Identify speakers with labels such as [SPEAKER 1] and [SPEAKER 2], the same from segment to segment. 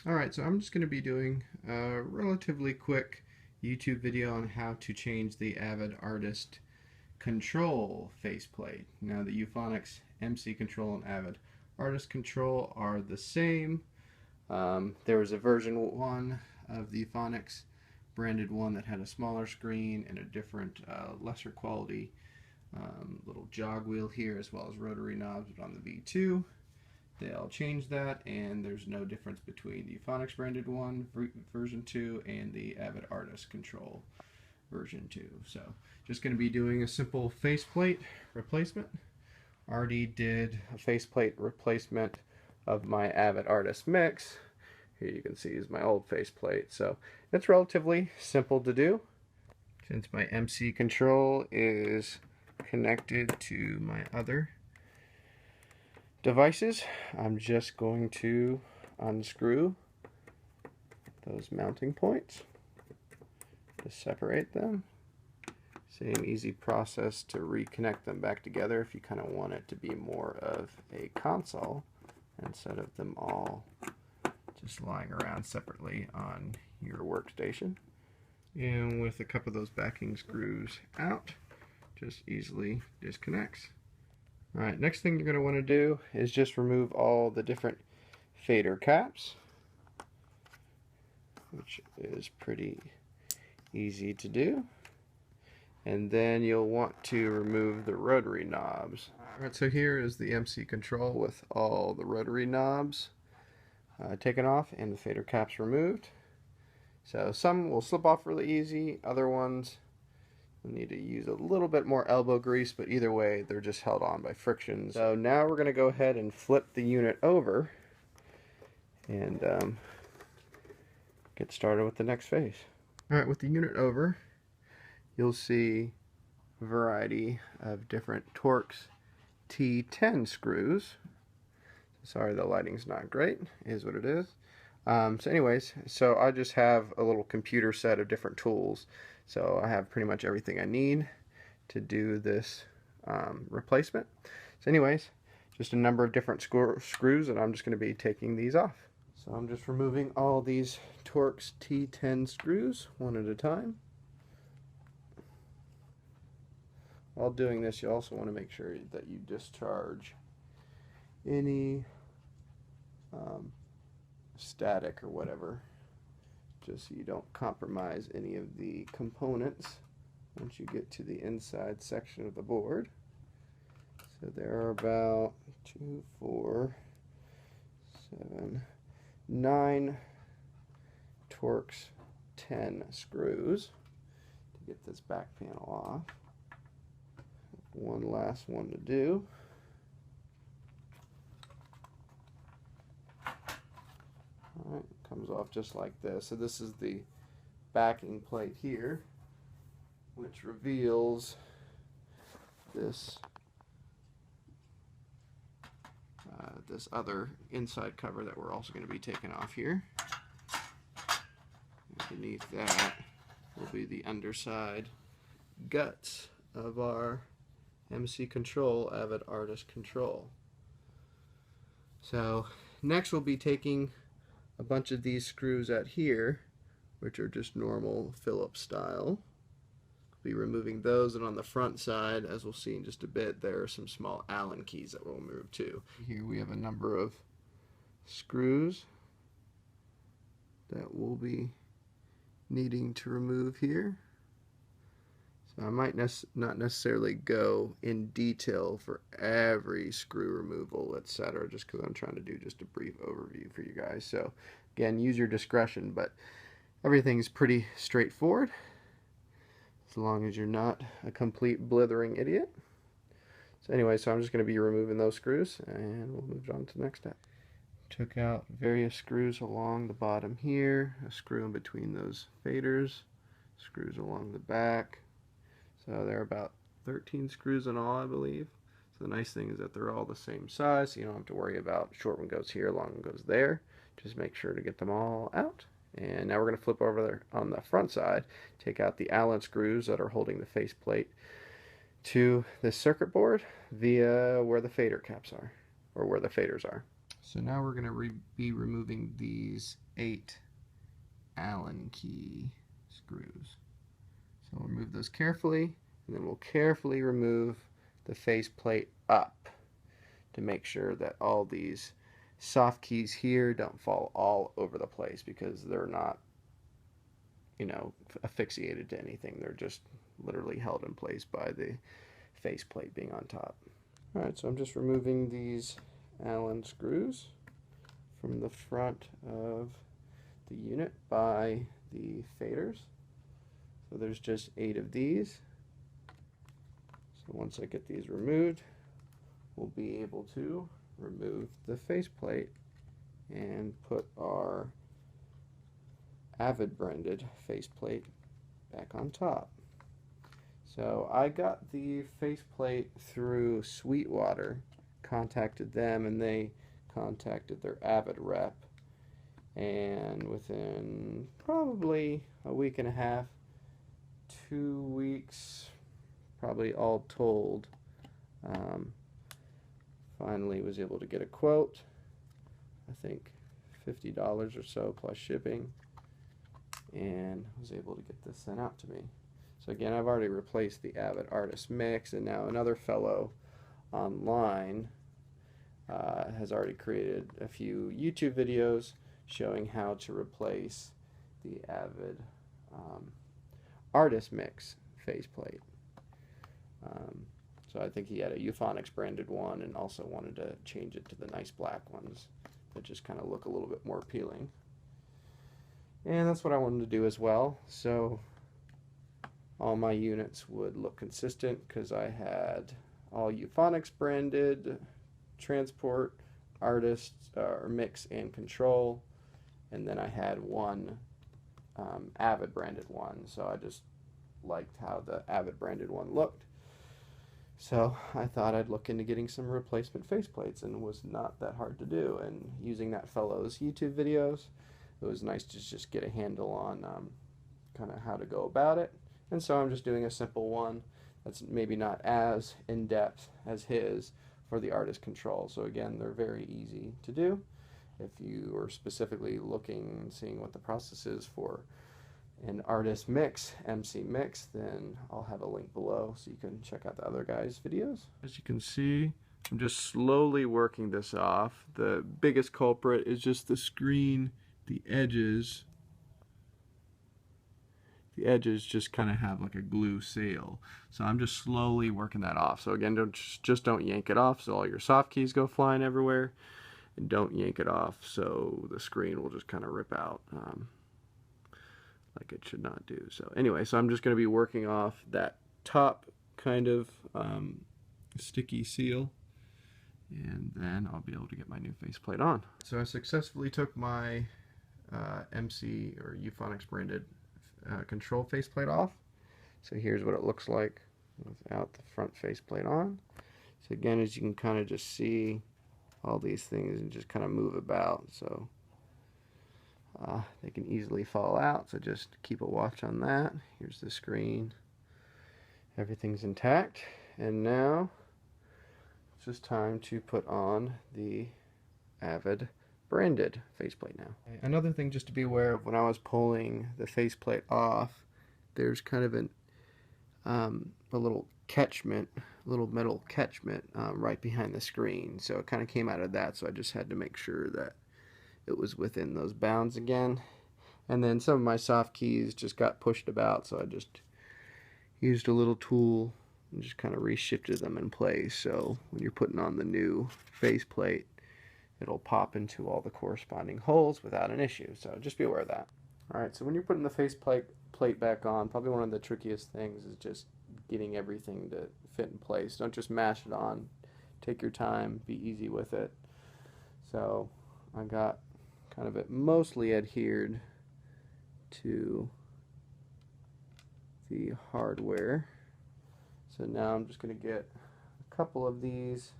[SPEAKER 1] Alright, so I'm just going to be doing a relatively quick YouTube video on how to change the Avid Artist Control faceplate. Now the Euphonix MC Control and Avid Artist Control are the same. There was a version 1 of the Euphonix branded one that had a smaller screen and a different lesser quality little jog wheel here, as well as rotary knobs. But on the V2 they all changed that, and there's no difference between the Euphonix branded one version 2 and the Avid Artist Control version 2. So just going to be doing a simple faceplate replacement. Already did a faceplate replacement of my Avid Artist Mix. Here you can see is my old faceplate. So it's relatively simple to do. Since my MC Control is connected to my other devices, I'm just going to unscrew those mounting points to separate them. Same easy process to reconnect them back together if you kind of want it to be more of a console instead of them all just lying around separately on your workstation. And with a couple of those backing screws out, just easily disconnects. Alright, next thing you're going to want to do is just remove all the different fader caps, which is pretty easy to do. And then you'll want to remove the rotary knobs. Alright, so here is the MC Control with all the rotary knobs taken off and the fader caps removed. So some will slip off really easy, other ones you'll need to use a little bit more elbow grease, but either way they're just held on by friction. So now we're going to go ahead and flip the unit over and get started with the next phase. Alright, with the unit over, you'll see a variety of different Torx T10 screws. Sorry, the lighting's not great, is what it is. So anyways, so I just have a little computer set of different tools. So I have pretty much everything I need to do this replacement. So anyways, just a number of different screws, and I'm just going to be taking these off. So I'm just removing all these Torx T10 screws one at a time. While doing this, you also want to make sure that you discharge any static or whatever, just so you don't compromise any of the components once you get to the inside section of the board. So there are about 2, 4, 7, 9 Torx 10 screws to get this back panel off. One last one to do. Alright, comes off just like this. So this is the backing plate here, which reveals this this other inside cover that we're also going to be taking off here. And beneath that will be the underside guts of our MC Control Avid Artist Control. So next we'll be taking a bunch of these screws out here, which are just normal Phillips style. We'll be removing those, and on the front side, as we'll see in just a bit, there are some small Allen keys that we'll remove too. Here we have a number of screws that we'll be needing to remove here. So I might not necessarily go in detail for every screw removal, etc., just because I'm trying to do just a brief overview for you guys. So again, use your discretion, but everything's pretty straightforward as long as you're not a complete blithering idiot. So anyway, so I'm just going to be removing those screws, and we'll move on to the next step. Took out various screws along the bottom here, a screw in between those faders, screws along the back. So there are about 13 screws in all, I believe. So the nice thing is that they're all the same size, so you don't have to worry about short one goes here, long one goes there. Just make sure to get them all out. And now we're going to flip over there on the front side, take out the Allen screws that are holding the faceplate to this circuit board via where the fader caps are, or where the faders are. So now we're going to be removing these 8 Allen key screws. So we'll remove those carefully, and then we'll carefully remove the faceplate up to make sure that all these soft keys here don't fall all over the place, because they're not, you know, asphyxiated to anything. They're just literally held in place by the faceplate being on top. Alright, so I'm just removing these Allen screws from the front of the unit by the faders. So there's just 8 of these. So once I get these removed, we'll be able to remove the faceplate and put our Avid branded faceplate back on top. So I got the faceplate through Sweetwater, contacted them, and they contacted their Avid rep, and within probably a week and a half, 2 weeks, probably all told, finally was able to get a quote. I think $50 or so plus shipping, and was able to get this sent out to me. So again, I've already replaced the Avid Artist Mix, and now another fellow online has already created a few YouTube videos showing how to replace the Avid Artist Mix faceplate. So I think he had a Euphonix branded one, and also wanted to change it to the nice black ones that just kind of look a little bit more appealing. And that's what I wanted to do as well. So all my units would look consistent, because I had all Euphonix branded, Transport, Artist, Mix, and Control, and then I had one Avid branded one. So I just liked how the Avid branded one looked. So I thought I'd look into getting some replacement faceplates, and it was not that hard to do. And using that fellow's YouTube videos, it was nice to just get a handle on kind of how to go about it. And so I'm just doing a simple one that's maybe not as in-depth as his for the Artist Control. So again, they're very easy to do. If you are specifically looking and seeing what the process is for an Artist Mix, MC Mix, then I'll have a link below so you can check out the other guys' videos. As you can see, I'm just slowly working this off. The biggest culprit is just the screen, the edges. The edges just kind of have like a glue seal. So I'm just slowly working that off. So again, just don't yank it off so all your soft keys go flying everywhere. And don't yank it off so the screen will just kind of rip out. Like it should not do. So anyway, so I'm just going to be working off that top kind of sticky seal, and then I'll be able to get my new faceplate on. So I successfully took my MC or Euphonix branded control faceplate off. So here's what it looks like without the front faceplate on. So again, as you can kind of just see, all these things and just kind of move about. So they can easily fall out, so just keep a watch on that. Here's the screen. Everything's intact. And now it's just time to put on the Avid branded faceplate now. Another thing just to be aware of, when I was pulling the faceplate off, there's kind of a little catchment, little metal catchment right behind the screen. So it kind of came out of that, so I just had to make sure that it was within those bounds again. And then some of my soft keys just got pushed about, so I just used a little tool and just kind of reshifted them in place. So when you're putting on the new faceplate, it'll pop into all the corresponding holes without an issue. So just be aware of that. Alright, so when you're putting the faceplate back on, probably one of the trickiest things is just getting everything to fit in place. Don't just mash it on. Take your time, be easy with it. So I got kind of it mostly adhered to the hardware. So now I'm just going to get a couple of these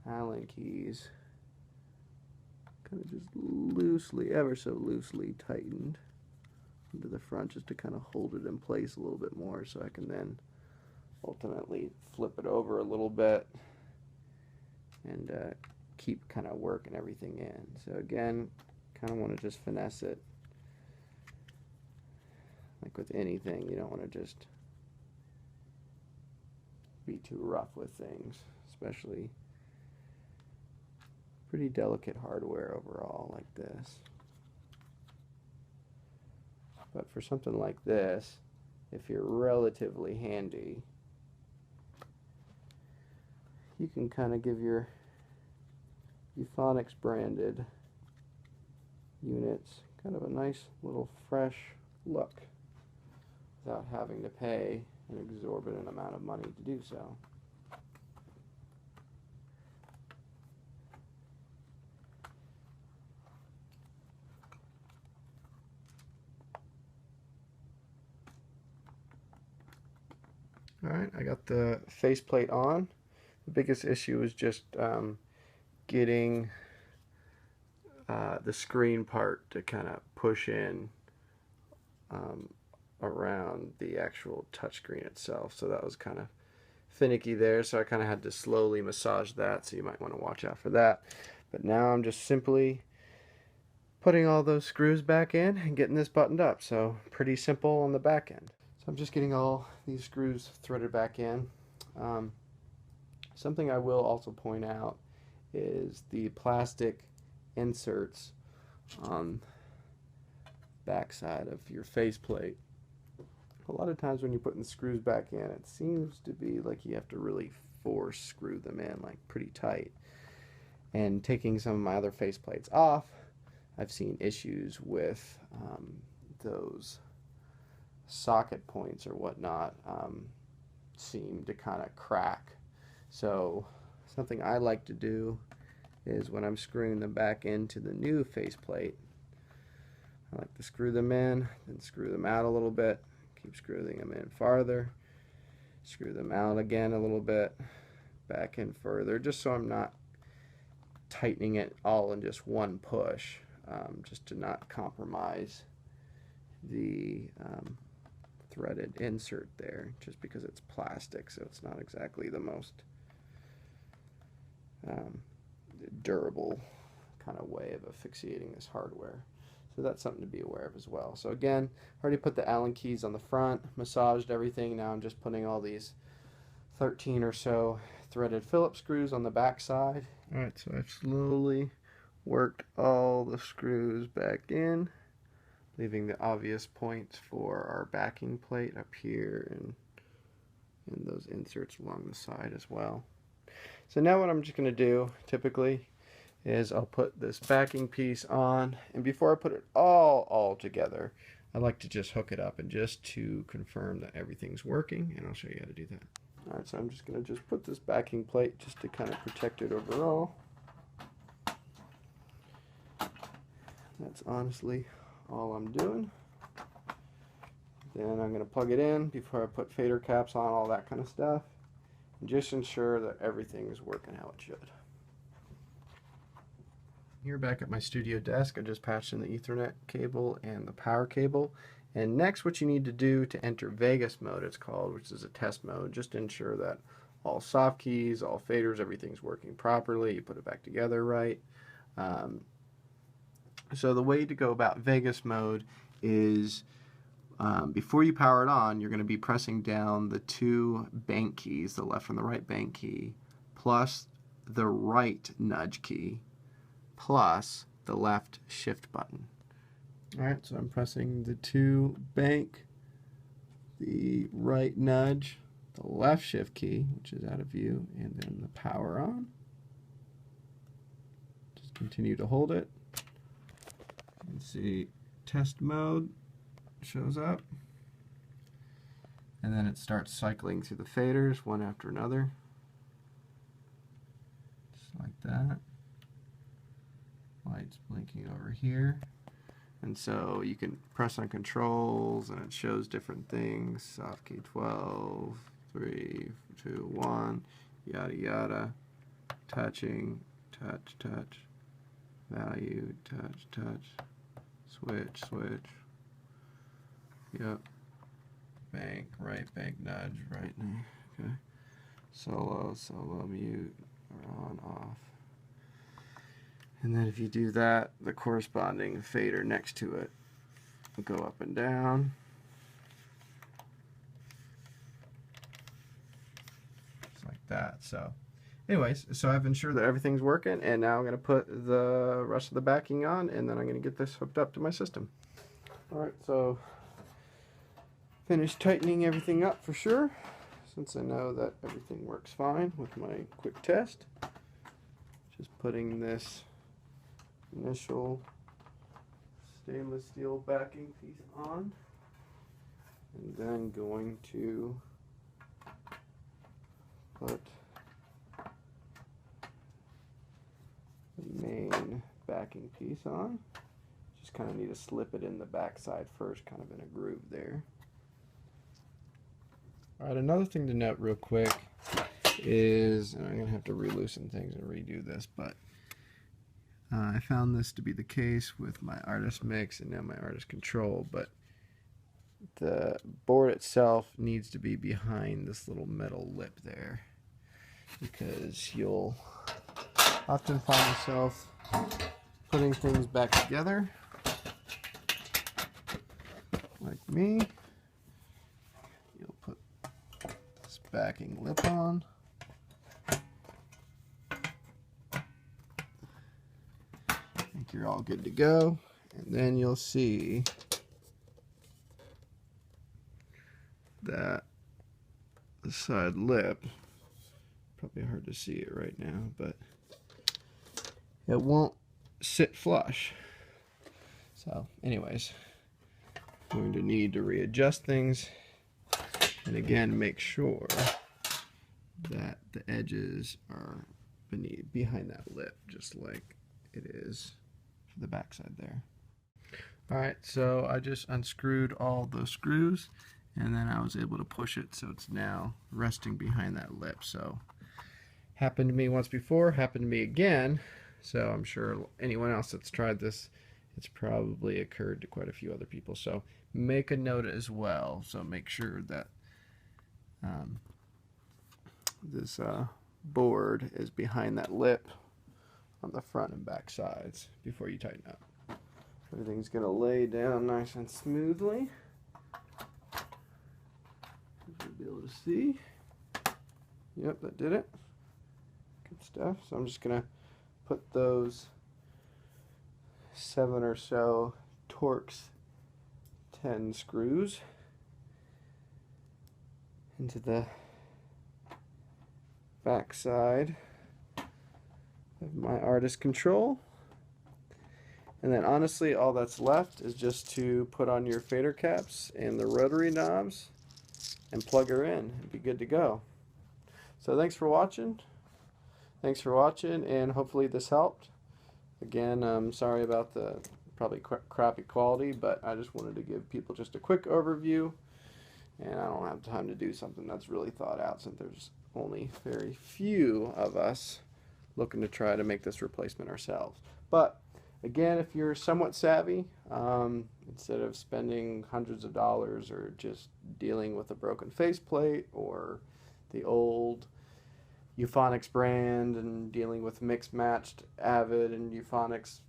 [SPEAKER 1] Allen keys, kind of just loosely, ever so loosely tightened into the front, just to kind of hold it in place a little bit more, so I can then ultimately flip it over a little bit and keep kind of working everything in. So again, kind of want to just finesse it. Like with anything, you don't want to just be too rough with things, especially pretty delicate hardware overall like this. But for something like this, if you're relatively handy, you can kind of give your Euphonix branded units kind of a nice little fresh look without having to pay an exorbitant amount of money to do so. Alright, I got the faceplate on. The biggest issue is just getting the screen part to kind of push in around the actual touchscreen itself. So that was kind of finicky there, so I kind of had to slowly massage that, so you might want to watch out for that. But now I'm just simply putting all those screws back in and getting this buttoned up. So pretty simple on the back end. So I'm just getting all these screws threaded back in. Something I will also point out is the plastic inserts on the back side of your faceplate. A lot of times when you're putting the screws back in, it seems to be like you have to really force screw them in like pretty tight. And taking some of my other faceplates off, I've seen issues with those socket points or whatnot seem to kind of crack. So something I like to do is when I'm screwing them back into the new faceplate, I like to screw them in, then screw them out a little bit, keep screwing them in farther, screw them out again a little bit, back in further, just so I'm not tightening it all in just one push, just to not compromise the threaded insert there, just because it's plastic, so it's not exactly the most durable kind of way of asphyxiating this hardware. So that's something to be aware of as well. So again, I already put the Allen keys on the front, massaged everything. Now I'm just putting all these 13 or so threaded Phillips screws on the back side. Alright, so I've slowly worked all the screws back in, leaving the obvious points for our backing plate up here and those inserts along the side as well. So now what I'm just going to do typically is I'll put this backing piece on, and before I put it all together, I like to just hook it up and just to confirm that everything's working, and I'll show you how to do that. Alright, so I'm just going to just put this backing plate just to kind of protect it overall. That's honestly all I'm doing. Then I'm going to plug it in before I put fader caps on, all that kind of stuff, and just ensure that everything is working how it should. Here back at my studio desk, I just patched in the Ethernet cable and the power cable. And next, what you need to do to enter Vegas mode, it's called, which is a test mode, just to ensure that all soft keys, all faders, everything's working properly. You put it back together right. So the way to go about Vegas mode is before you power it on, you're going to be pressing down the two bank keys, the left and the right bank key, plus the right nudge key, plus the left shift button. Alright, so I'm pressing the two bank, the right nudge, the left shift key, which is out of view, and then the power on. Just continue to hold it. You can see test mode shows up. And then it starts cycling through the faders one after another. Just like that. Lights blinking over here. And so you can press on controls and it shows different things. Soft key 12, 3, 2, 1, yada yada. Touching, touch, touch. Value, touch, touch. Switch, switch. Yep. Bank, right bank nudge, right knee. Okay. Solo, solo, mute, or on, off. And then if you do that, the corresponding fader next to it will go up and down. Just like that. So anyways, so I've ensured that everything's working, and now I'm going to put the rest of the backing on, and then I'm going to get this hooked up to my system. Alright, so finished tightening everything up for sure, since I know that everything works fine with my quick test. Just putting this initial stainless steel backing piece on, and then going to put the main backing piece on. Just kind of need to slip it in the back side first, kind of in a groove there. Alright, another thing to note real quick is, and I'm going to have to re-loosen things and redo this, but I found this to be the case with my Artist Mix and now my Artist Control, but the board itself needs to be behind this little metal lip there, because you'll often find yourself putting things back together, like me. You'll put this backing lip on. You're all good to go, and then you'll see that the side lip, probably hard to see it right now, but it won't sit flush. So anyways, I'm going to need to readjust things, and again make sure that the edges are behind that lip, just like it is the backside there. Alright, so I just unscrewed all the screws, and then I was able to push it so it's now resting behind that lip. So happened to me once before, happened to me again, so I'm sure anyone else that's tried this, it's probably occurred to quite a few other people. So make a note as well, so make sure that this board is behind that lip on the front and back sides before you tighten up. Everything's going to lay down nice and smoothly. You'll be able to see. Yep, that did it. Good stuff. So I'm just going to put those 7 or so Torx 10 screws into the back side of my Artist Control, and then honestly all that's left is just to put on your fader caps and the rotary knobs and plug her in and be good to go. So thanks for watching, and hopefully this helped. Again, I'm sorry about the probably crappy quality, but I just wanted to give people just a quick overview, and I don't have time to do something that's really thought out since there's only very few of us looking to try to make this replacement ourselves. But again, if you're somewhat savvy, instead of spending hundreds of dollars or just dealing with a broken faceplate or the old Euphonix brand and dealing with mixed matched Avid and Euphonix,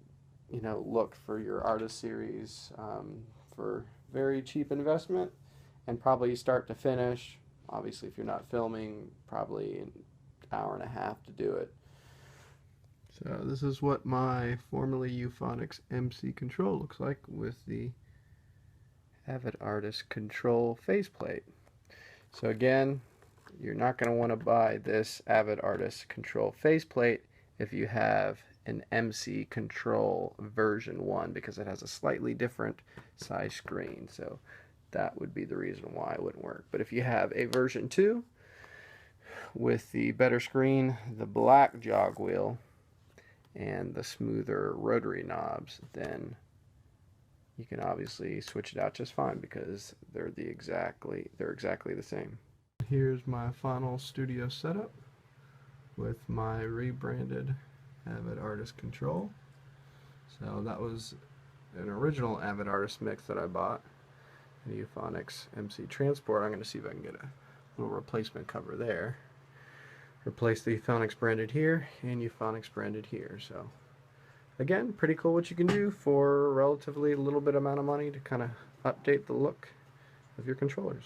[SPEAKER 1] you know, look for your Artist series for very cheap investment, and probably start to finish. Obviously, if you're not filming, probably an hour and a half to do it. So this is what my formerly Euphonix MC Control looks like with the Avid Artist Control faceplate. So again, you're not going to want to buy this Avid Artist Control faceplate if you have an MC Control version 1, because it has a slightly different size screen. So that would be the reason why it wouldn't work. But if you have a version 2 with the better screen, the black jog wheel, and the smoother rotary knobs, then you can obviously switch it out just fine, because they're exactly the same. Here's my final studio setup with my rebranded Avid Artist Control. So that was an original Avid Artist Mix that I bought, a Euphonix MC Transport. I'm going to see if I can get a little replacement cover there. Replace the Euphonix branded here and Euphonix branded here. So Again, pretty cool what you can do for a relatively little bit amount of money to kind of update the look of your controllers.